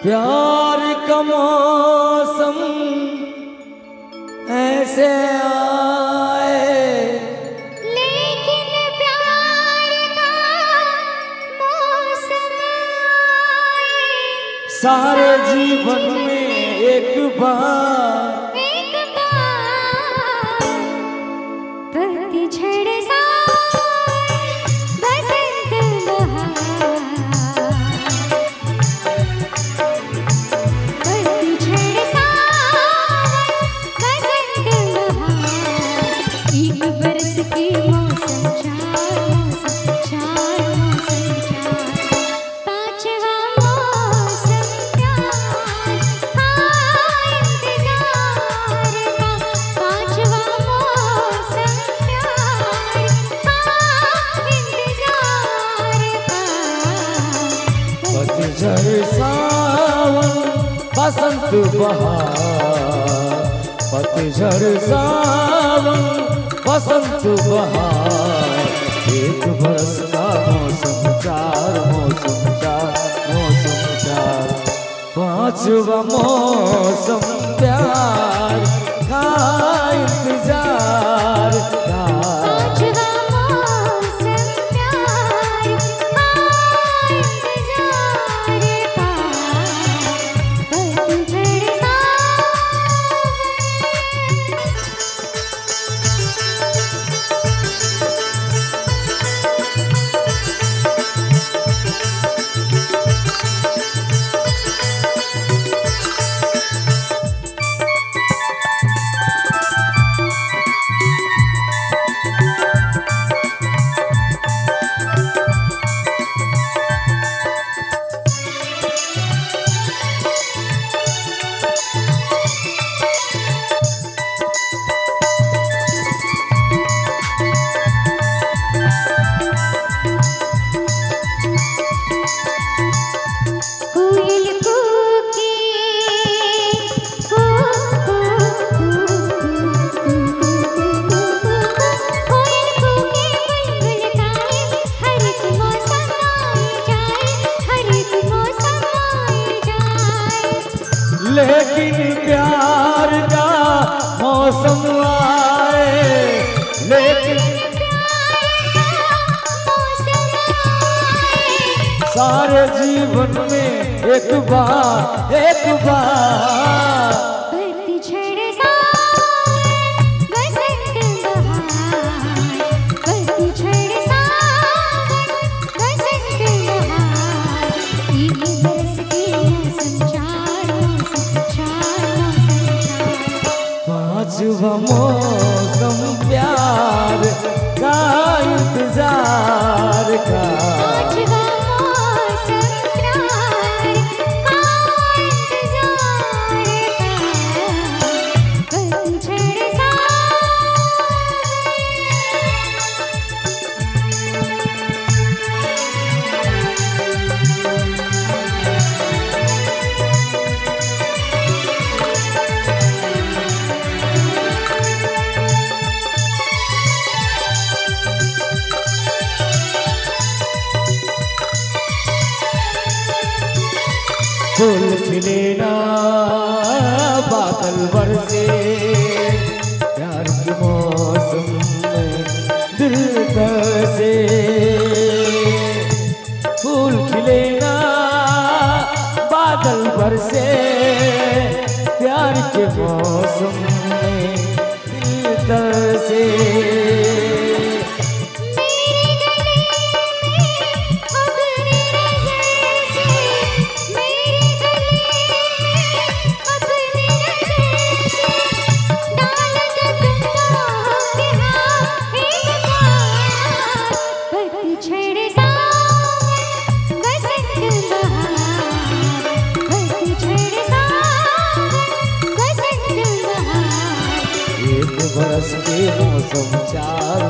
प्यार का मौसम ऐसे आए, लेकिन प्यार का मौसम आए, सारे जीवन में एक बार पतझड़ सा बसंत बहार, पतझड़ सा बसंत बहार, एक बरस के मौसम चार पांचवा मौसम प्यार का इंतजार का, पांचवा मौसम प्यार का इंतजार का। पतझड़ सावन बसंत बहार, पतझड़ सावन बसंत बहार, एक बरस का मौसम चार पांचवा मौसम प्यार का इंतजार का। पांचवा मौसम प्यार का इंतजार का, पतझड़ सा कोयल कूके कोयल कूके बुलबुल गाए, हर एक मौसम आए जाए, हर एक मौसम आए जाए। लेकिन प्यार का मौसम आए, लेकिन मौसम आए, सारे जीवन में एक बार पतझड़ सा बसंत बहार, पतझड़ सा बसंत बहार, एक बरस के मौसम चार पांचवा मौसम प्यार का इंतजार का। पांचवा मौसम प्यार का इंतजार का, पतझड़ सा फूल खिले ना बादल बरसे, प्यार के मौसम में दिल तरसे। फूल खिले ना बादल बरसे, प्यार के मौसम में दिल तरसे। मेरे गले में अपनी नज़र से, मेरे गले में अपनी नज़र से, डाल दो तुम के हाथ एक बार, पतझड़ सा बसंत बहार, पतझड़ सा बसंत बहार। एक बरस के मौसम चार